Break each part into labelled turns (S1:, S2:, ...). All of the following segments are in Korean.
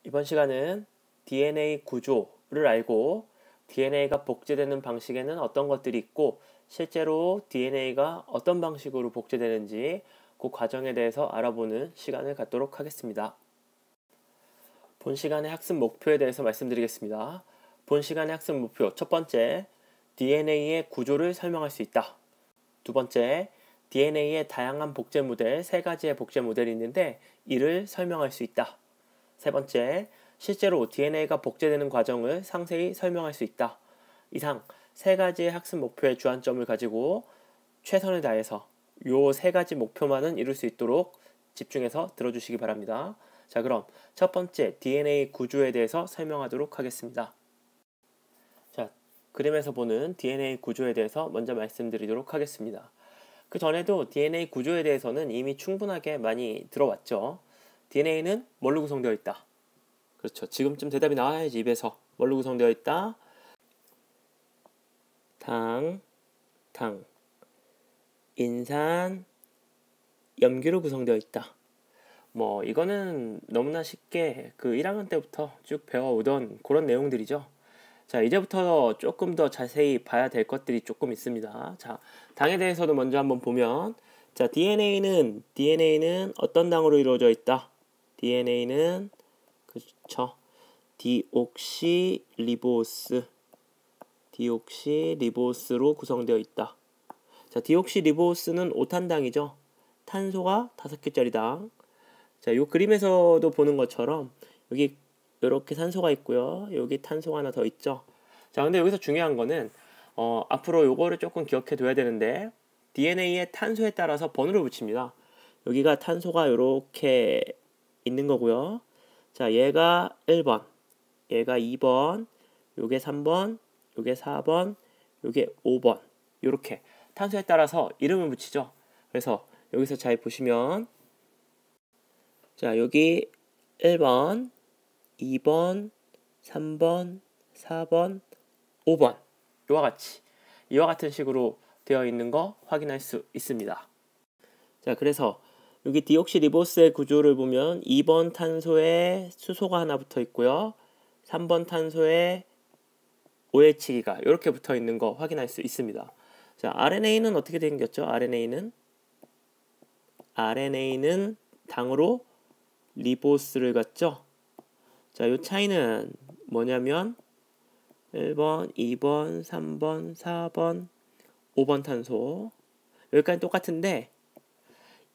S1: 이번 시간은 DNA 구조를 알고 DNA가 복제되는 방식에는 어떤 것들이 있고 실제로 DNA가 어떤 방식으로 복제되는지 그 과정에 대해서 알아보는 시간을 갖도록 하겠습니다. 본 시간의 학습 목표에 대해서 말씀드리겠습니다. 본 시간의 학습 목표 첫 번째, DNA의 구조를 설명할 수 있다. 두 번째, DNA의 다양한 복제 모델, 세 가지의 복제 모델이 있는데 이를 설명할 수 있다. 세 번째, 실제로 DNA가 복제되는 과정을 상세히 설명할 수 있다. 이상 세 가지의 학습 목표의 주안점을 가지고 최선을 다해서 요 세 가지 목표만은 이룰 수 있도록 집중해서 들어주시기 바랍니다. 자, 그럼 첫 번째 DNA 구조에 대해서 설명하도록 하겠습니다. 자, 그림에서 보는 DNA 구조에 대해서 먼저 말씀드리도록 하겠습니다. 그 전에도 DNA 구조에 대해서는 이미 충분하게 많이 들어왔죠. DNA는 뭘로 구성되어 있다? 그렇죠. 지금쯤 대답이 나와야지 입에서. 뭘로 구성되어 있다? 당, 인산, 염기로 구성되어 있다. 뭐 이거는 너무나 쉽게 그 1학년 때부터 쭉 배워오던 그런 내용들이죠. 자, 이제부터 조금 더 자세히 봐야 될 것들이 조금 있습니다. 자, 당에 대해서도 먼저 한번 보면, 자, DNA는 어떤 당으로 이루어져 있다? DNA는 그렇죠. 디옥시리보스로 구성되어 있다. 자, 디옥시리보스는 5탄당이죠. 탄소가 5개짜리 당. 자, 이 그림에서도 보는 것처럼 여기 이렇게 산소가 있고요. 여기 탄소가 하나 더 있죠. 자, 근데 여기서 중요한 거는 앞으로 요거를 조금 기억해 둬야 되는데 DNA의 탄소에 따라서 번호를 붙입니다. 여기가 탄소가 이렇게 있는 거고요. 자, 얘가 1번, 얘가 2번, 요게 3번, 요게 4번, 요게 5번. 요렇게 탄소에 따라서 이름을 붙이죠. 그래서 여기서 잘 보시면, 자, 여기 1번, 2번, 3번, 4번, 5번. 이와 같은 식으로 되어 있는 거 확인할 수 있습니다. 자, 그래서 여기 디옥시리보스의 구조를 보면 2번 탄소에 수소가 하나 붙어 있고요. 3번 탄소에 OH가 이렇게 붙어 있는 거 확인할 수 있습니다. 자, RNA는 어떻게 생겼죠? RNA는 당으로 리보스를 갖죠. 자, 요 차이는 뭐냐면 1번, 2번, 3번, 4번, 5번 탄소 여기까지 똑같은데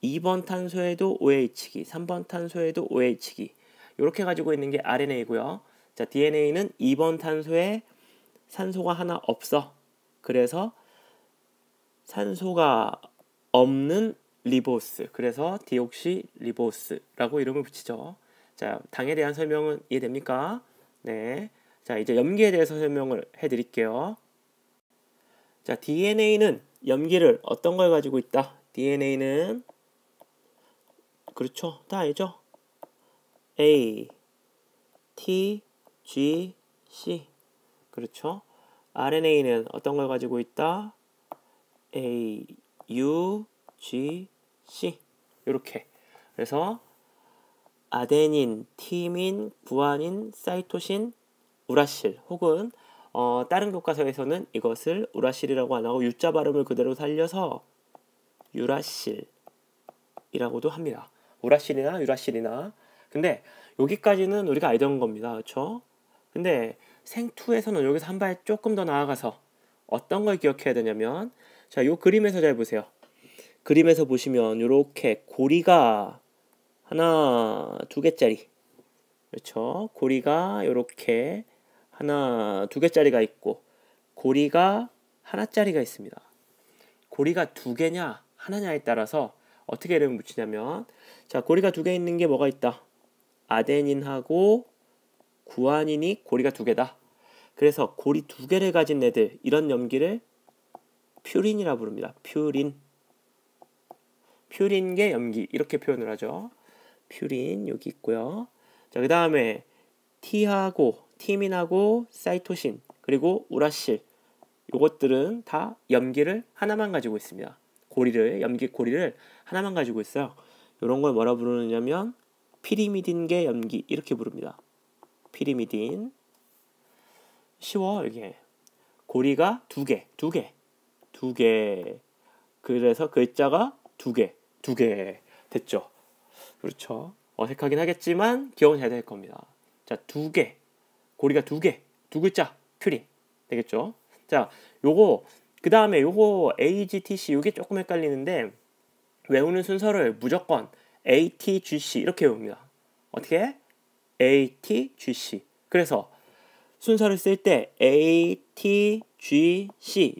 S1: 2번 탄소에도 OH기, 3번 탄소에도 OH기 이렇게 가지고 있는 게 RNA고요. 자, DNA는 2번 탄소에 산소가 하나 없어. 그래서 산소가 없는 리보스, 그래서 디옥시리보스라고 이름을 붙이죠. 자, 당에 대한 설명은 이해됩니까? 네. 자, 이제 염기에 대해서 설명을 해드릴게요. 자, DNA는 염기를 어떤 걸 가지고 있다? DNA는 그렇죠. 다 알죠? A, T, G, C. 그렇죠. RNA는 어떤 걸 가지고 있다? A, U, G, C. 이렇게. 그래서 아데닌, 티민, 구아닌, 사이토신, 우라실 혹은 다른 교과서에서는 이것을 우라실이라고 안 하고 U자 발음을 그대로 살려서 유라실이라고도 합니다. 우라실이나 유라실이나. 근데 여기까지는 우리가 알던 겁니다. 그렇죠? 근데 생투에서는 여기서 한 발 조금 더 나아가서 어떤 걸 기억해야 되냐면, 자, 요 그림에서 잘 보세요. 그림에서 보시면 이렇게 고리가 하나, 두 개짜리. 그렇죠? 고리가 이렇게 하나, 두 개짜리가 있고 고리가 하나짜리가 있습니다. 고리가 두 개냐 하나냐에 따라서 어떻게 이름을 붙이냐면, 자, 고리가 두 개 있는 게 뭐가 있다? 아데닌하고 구아닌이 고리가 두 개다. 그래서 고리 두 개를 가진 애들, 이런 염기를 퓨린이라 부릅니다. 퓨린계 염기 이렇게 표현을 하죠. 퓨린 여기 있고요. 자, 그 다음에 티민하고 사이토신 그리고 우라실 요것들은 다 염기를 하나만 가지고 있습니다. 염기 고리를 하나만 가지고 있어요. 이런 걸 뭐라 부르느냐면 피리미딘계 염기 이렇게 부릅니다. 피리미딘. 쉬워 이게. 고리가 두 개. 그래서 글자가 두 개. 됐죠? 그렇죠. 어색하긴 하겠지만 기억은 잘 될 겁니다. 자, 두 개. 고리가 두 글자. 퓨린. 되겠죠? 자, 요거 그 다음에 요거 AGTC 요게 조금 헷갈리는데 외우는 순서를 무조건 ATGC 이렇게 외웁니다. 어떻게? ATGC. 그래서 순서를 쓸 때 ATGC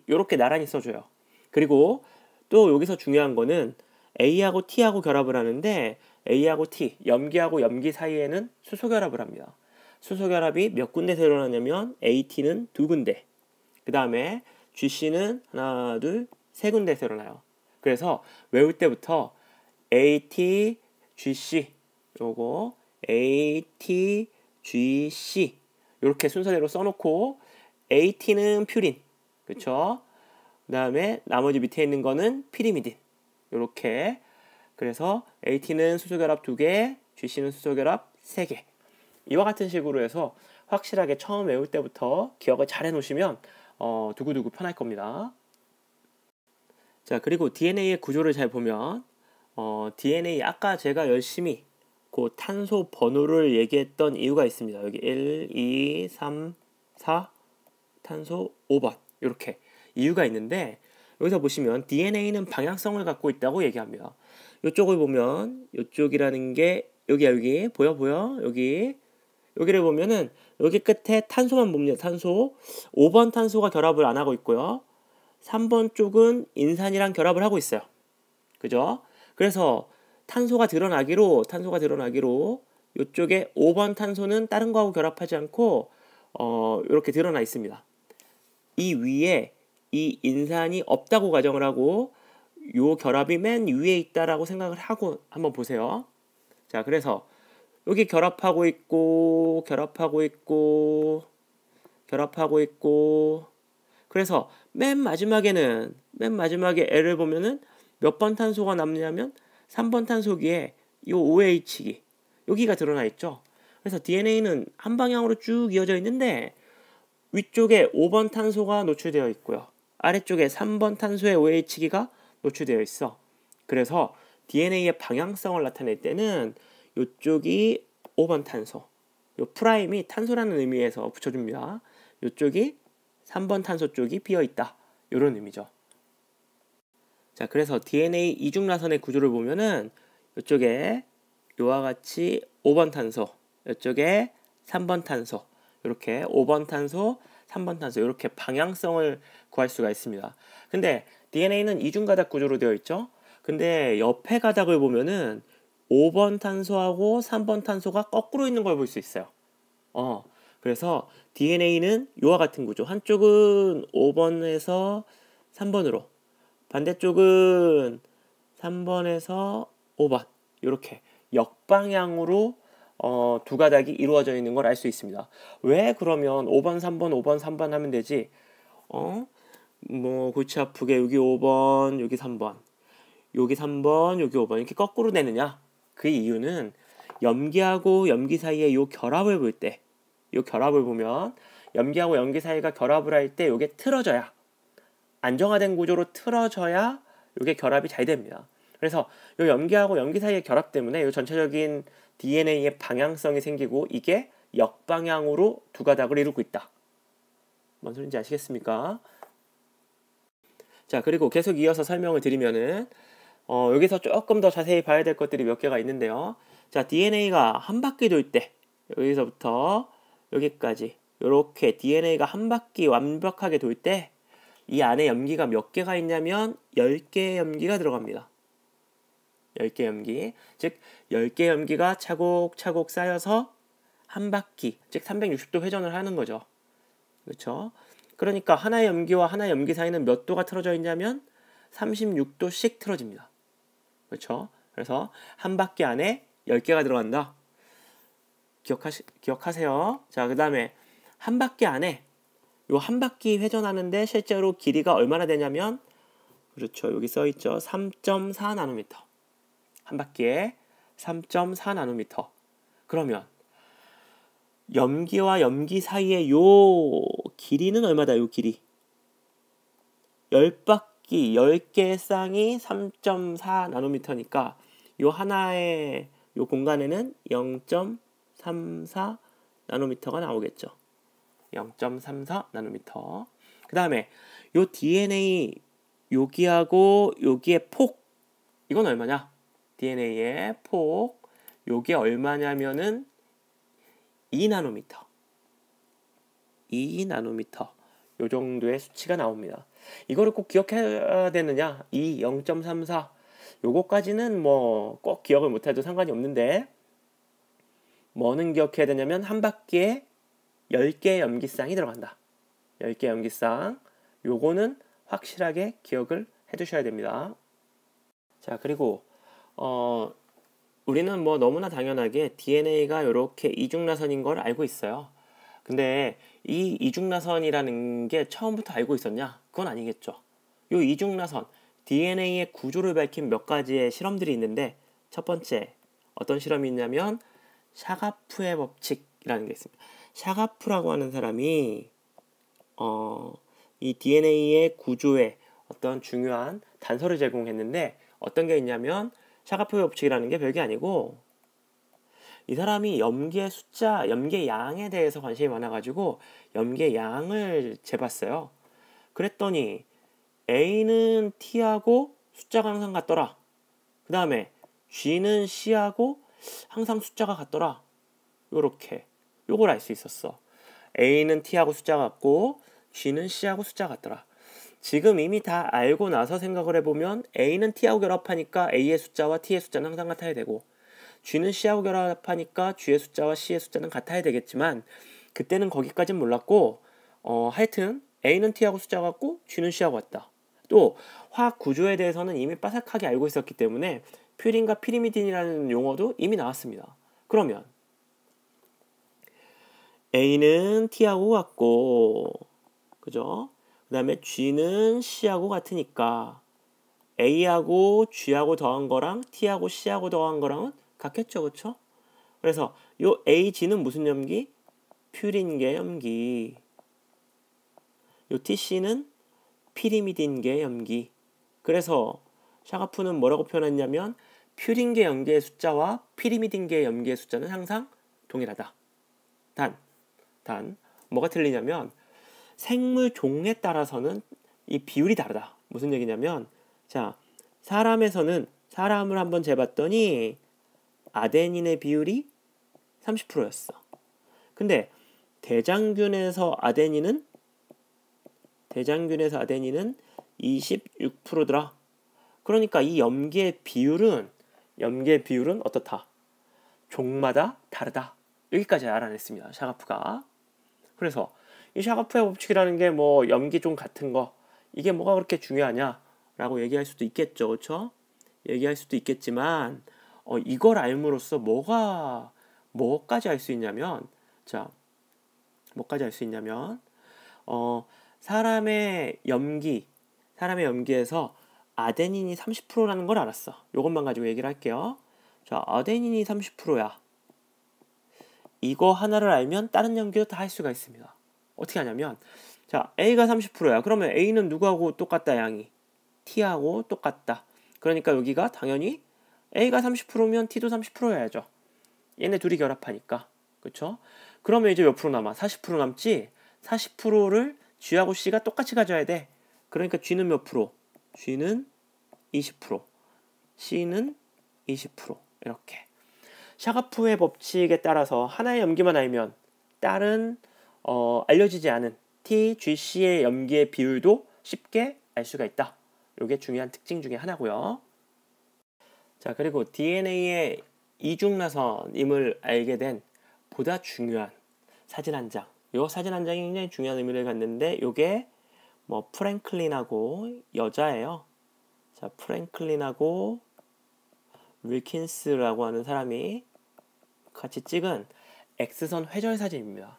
S1: 이렇게 나란히 써줘요. 그리고 또 여기서 중요한 거는 A하고 T하고 결합을 하는데 A하고 T, 염기하고 염기 사이에는 수소 결합을 합니다. 수소 결합이 몇 군데서 일어나냐면 AT는 두 군데, 그 다음에 GC는 하나, 둘, 세 군데서 일어나요. 그래서 외울 때부터 ATGC 요거 ATGC 이렇게 순서대로 써놓고 AT는 퓨린, 그쵸? 그 다음에 나머지 밑에 있는 거는 피리미딘 이렇게. 그래서 AT는 수소결합 2개, GC는 수소결합 3개. 이와 같은 식으로 해서 확실하게 처음 외울 때부터 기억을 잘 해놓으시면 두고두고 편할 겁니다. 자, 그리고 DNA의 구조를 잘 보면 DNA 아까 제가 열심히 그 탄소 번호를 얘기했던 이유가 있습니다. 여기 1, 2, 3, 4 탄소 5번 이렇게 이유가 있는데 여기서 보시면 DNA는 방향성을 갖고 있다고 얘기합니다. 이쪽을 보면 이쪽이라는 게 여기 보여 여기를 보면은 여기 끝에 탄소만 봅니다. 탄소 5번 탄소가 결합을 안 하고 있고요. 3번 쪽은 인산이랑 결합을 하고 있어요. 그죠? 그래서 탄소가 드러나기로 이쪽에 5번 탄소는 다른 거하고 결합하지 않고 이렇게 드러나 있습니다. 이 위에 이 인산이 없다고 가정을 하고 요 결합이 맨 위에 있다라고 생각을 하고 한번 보세요. 자, 그래서 여기 결합하고 있고 그래서 맨 마지막에 L을 보면은 몇 번 탄소가 남냐면 3번 탄소기에 이 OH기 여기가 드러나 있죠. 그래서 DNA는 한 방향으로 쭉 이어져 있는데 위쪽에 5번 탄소가 노출되어 있고요. 아래쪽에 3번 탄소의 OH기가 노출되어 있어. 그래서 DNA의 방향성을 나타낼 때는 이쪽이 5번 탄소, 요 프라임이 탄소라는 의미에서 붙여줍니다. 이쪽이 3번 탄소 쪽이 비어있다. 이런 의미죠. 자, 그래서 DNA 이중나선의 구조를 보면은 이쪽에 요와 같이 5번 탄소, 이쪽에 3번 탄소, 이렇게 5번 탄소, 3번 탄소 이렇게 방향성을 구할 수가 있습니다. 근데 DNA는 이중가닥 구조로 되어 있죠. 근데 옆에 가닥을 보면은 5번 탄소하고 3번 탄소가 거꾸로 있는 걸 볼 수 있어요. 그래서 DNA는 이와 같은 구조. 한쪽은 5번에서 3번으로, 반대쪽은 3번에서 5번. 이렇게 역방향으로 두 가닥이 이루어져 있는 걸 알 수 있습니다. 왜 그러면 5번, 3번, 5번, 3번 하면 되지? 뭐 골치 아프게 여기 5번, 여기 3번, 여기 3번, 여기 5번 이렇게 거꾸로 내느냐? 그 이유는 염기하고 염기 사이의 요 결합을 볼 때, 요 결합을 보면 염기하고 염기 사이가 결합을 할 때 요게 틀어져야, 안정화된 구조로 틀어져야 요게 결합이 잘 됩니다. 그래서 요 염기하고 염기 사이의 결합 때문에 요 전체적인 DNA의 방향성이 생기고 이게 역방향으로 두 가닥을 이루고 있다. 뭔 소린지 아시겠습니까? 자, 그리고 계속 이어서 설명을 드리면은 여기서 조금 더 자세히 봐야 될 것들이 몇 개가 있는데요. 자, DNA가 한 바퀴 돌 때 여기서부터 여기까지 이렇게 DNA가 한 바퀴 완벽하게 돌 때 이 안에 염기가 몇 개가 있냐면 10개의 염기가 들어갑니다. 10개 염기, 즉 10개 염기가 차곡차곡 쌓여서 한 바퀴, 즉 360도 회전을 하는 거죠. 그렇죠? 그러니까 하나의 염기와 하나의 염기 사이는 몇 도가 틀어져 있냐면 36도씩 틀어집니다. 그렇죠? 그래서 한 바퀴 안에 10개가 들어간다. 기억하세요. 자, 그 다음에 한 바퀴 안에 요 한 바퀴 회전하는데 실제로 길이가 얼마나 되냐면, 그렇죠, 여기 써있죠, 3.4 나노미터. 한 바퀴에 3.4 나노미터. 그러면 염기와 염기 사이의 요 길이는 얼마다? 요 길이 10바퀴 10개의 쌍이 3.4 나노미터니까 요 하나의 요 공간에는 0.34 나노미터가 나오겠죠. 0.34 나노미터. 그 다음에 요 DNA 여기하고 여기의 폭 이건 얼마냐? DNA의 폭 요게 얼마냐면은 2나노미터. 2나노미터. 요 정도의 수치가 나옵니다. 이거를 꼭 기억해야 되느냐? 이 0.34 요거까지는 뭐 꼭 기억을 못해도 상관이 없는데 뭐는 기억해야 되냐면 한 바퀴에 10개의 염기쌍이 들어간다. 10개 염기쌍. 요거는 확실하게 기억을 해 두셔야 됩니다. 자, 그리고 우리는 뭐 너무나 당연하게 DNA가 이렇게 이중나선인 걸 알고 있어요. 근데 이 이중나선이라는 게 처음부터 알고 있었냐? 그건 아니겠죠. 요 이중나선, DNA의 구조를 밝힌 몇 가지의 실험들이 있는데 첫 번째 어떤 실험이 있냐면 샤가프의 법칙이라는 게 있습니다. 샤가프라고 하는 사람이 이 DNA의 구조에 어떤 중요한 단서를 제공했는데 어떤 게 있냐면 샤가프의 법칙이라는 게 별게 아니고 이 사람이 염기의 숫자, 염기의 양에 대해서 관심이 많아가지고 염기의 양을 재봤어요. 그랬더니 A는 T하고 숫자가 항상 같더라. 그 다음에 G는 C하고 항상 숫자가 같더라. 요렇게 요걸 알 수 있었어. A는 T하고 숫자가 같고 G는 C하고 숫자가 같더라. 지금 이미 다 알고 나서 생각을 해보면 A는 T하고 결합하니까 A의 숫자와 T의 숫자는 항상 같아야 되고 G는 C하고 결합하니까 G의 숫자와 C의 숫자는 같아야 되겠지만 그때는 거기까진 몰랐고 하여튼 A는 T하고 숫자가 같고 G는 C하고 같다. 또 화학 구조에 대해서는 이미 빠삭하게 알고 있었기 때문에 퓨린과 피리미딘이라는 용어도 이미 나왔습니다. 그러면 A는 T하고 같고 그죠? 그 다음에 G는 C하고 같으니까 A하고 G하고 더한 거랑 T하고 C하고 더한 거랑은 같겠죠, 그쵸? 그래서 요 AG는 무슨 염기? 퓨린계 염기. 요 TC는 피리미딘계 염기. 그래서 샤가프는 뭐라고 표현했냐면 퓨린계 염기의 숫자와 피리미딘계 염기의 숫자는 항상 동일하다. 단 뭐가 틀리냐면 생물 종에 따라서는 이 비율이 다르다. 무슨 얘기냐면 자, 사람을 한번 재봤더니 아데닌의 비율이 30%였어. 근데 대장균에서 아데닌은 26%더라. 그러니까 이 염기의 비율은 어떻다? 종마다 다르다. 여기까지 알아냈습니다. 샤가프가. 그래서 이 샤가프의 법칙이라는 게 뭐 염기종 같은 거 이게 뭐가 그렇게 중요하냐라고 얘기할 수도 있겠죠, 그렇죠? 얘기할 수도 있겠지만 이걸 알므로써 뭐까지 알 수 있냐면 뭐까지 알 수 있냐면 사람의 염기에서 아데닌이 30%라는 걸 알았어. 이것만 가지고 얘기를 할게요. 자, 아데닌이 30%야. 이거 하나를 알면 다른 염기도 다 할 수가 있습니다. 어떻게 하냐면 자, A가 30%야. 그러면 A는 누구하고 똑같다, 양이? T하고 똑같다. 그러니까 여기가 당연히 A가 30%면 T도 30%여야죠. 얘네 둘이 결합하니까. 그쵸? 그러면 이제 몇 프로 남아? 40% 남지? 40%를 G하고 C가 똑같이 가져야 돼. 그러니까 G는 몇 프로? G는 20%. C는 20%. 이렇게. 샤가프의 법칙에 따라서 하나의 염기만 알면 다른 알려지지 않은 T, G, C의 염기의 비율도 쉽게 알 수가 있다. 이게 중요한 특징 중에 하나고요. 자, 그리고 DNA의 이중나선임을 알게 된 보다 중요한 사진 한 장. 이 사진 한 장이 굉장히 중요한 의미를 갖는데 이게 뭐 프랭클린하고 여자예요. 자, 프랭클린하고 윌킨스라고 하는 사람이 같이 찍은 X선 회절 사진입니다.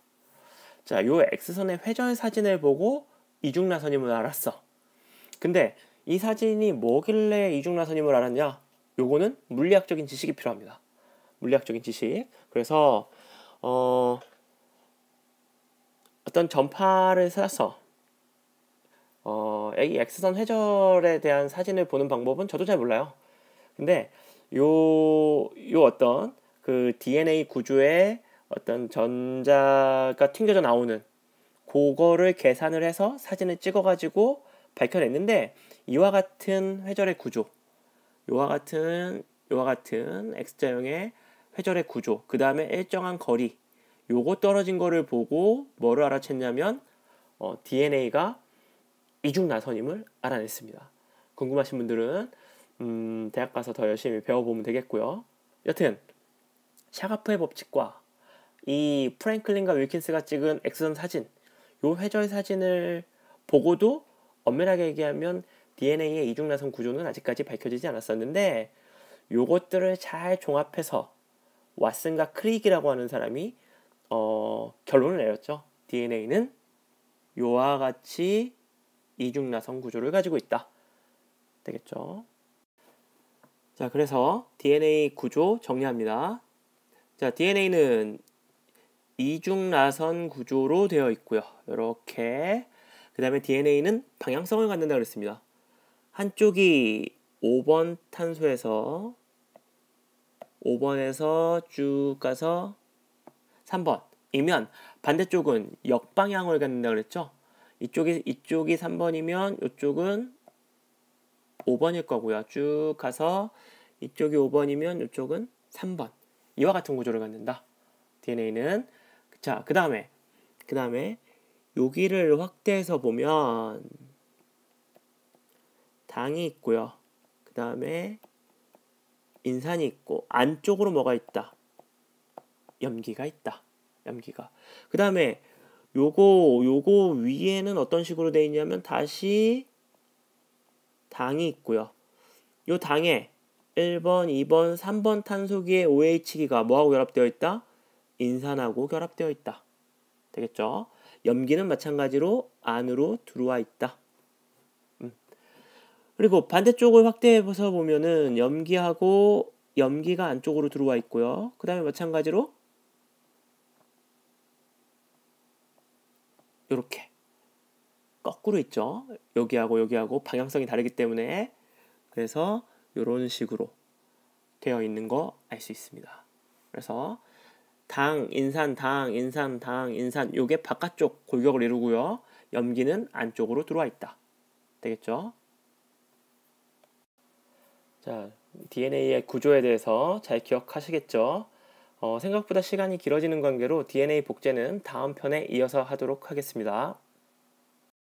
S1: 자, 요 X선의 회절 사진을 보고 이중나선임을 알았어. 근데 이 사진이 뭐길래 이중나선임을 알았냐? 요거는 물리학적인 지식이 필요합니다. 물리학적인 지식. 그래서 어떤 전파를 쏴서 이 X선 회절에 대한 사진을 보는 방법은 저도 잘 몰라요. 근데 요 어떤 그 DNA 구조에 어떤 전자가 튕겨져 나오는 그거를 계산을 해서 사진을 찍어가지고 밝혀냈는데, 이와 같은 회절의 구조, 요와 같은 X자형의 회절의 구조, 그 다음에 일정한 거리, 요거 떨어진 거를 보고 뭐를 알아챘냐면 DNA가 이중나선임을 알아냈습니다. 궁금하신 분들은 대학 가서 더 열심히 배워보면 되겠고요. 여튼 샤가프의 법칙과 이 프랭클린과 윌킨스가 찍은 X선 사진, 요 회절 사진을 보고도 엄밀하게 얘기하면 DNA의 이중나선 구조는 아직까지 밝혀지지 않았었는데, 요것들을 잘 종합해서 왓슨과 크릭이라고 하는 사람이 결론을 내렸죠. DNA는 요와 같이 이중나선 구조를 가지고 있다. 되겠죠? 자, 그래서 DNA 구조 정리합니다. 자, DNA는 이중나선 구조로 되어 있고요. 이렇게. 그 다음에 DNA는 방향성을 갖는다 그랬습니다. 한쪽이 5번 탄소에서 5번에서 쭉 가서 3번이면 반대쪽은 역방향을 갖는다 그랬죠. 이쪽이 3번이면 이쪽은 5번일 거고요. 쭉 가서 이쪽이 5번이면 이쪽은 3번. 이와 같은 구조를 갖는다. DNA는. 자, 그 다음에 여기를 확대해서 보면 당이 있고요. 그 다음에 인산이 있고, 안쪽으로 뭐가 있다? 염기가 있다. 염기가. 그 다음에 요거 위에는 어떤 식으로 되어 있냐면 다시 당이 있고요. 요 당에 1번, 2번, 3번 탄소기의 OH기가 뭐하고 결합되어 있다? 인산하고 결합되어 있다. 되겠죠? 염기는 마찬가지로 안으로 들어와 있다. 그리고 반대쪽을 확대해서 보면은 염기가 안쪽으로 들어와 있고요. 그 다음에 마찬가지로 이렇게 거꾸로 있죠. 여기하고 방향성이 다르기 때문에. 그래서 이런 식으로 되어 있는 거 알 수 있습니다. 그래서 당, 인산, 요게 바깥쪽 골격을 이루고요. 염기는 안쪽으로 들어와 있다. 되겠죠? 자, DNA의 구조에 대해서 잘 기억하시겠죠? 생각보다 시간이 길어지는 관계로 DNA 복제는 다음 편에 이어서 하도록 하겠습니다.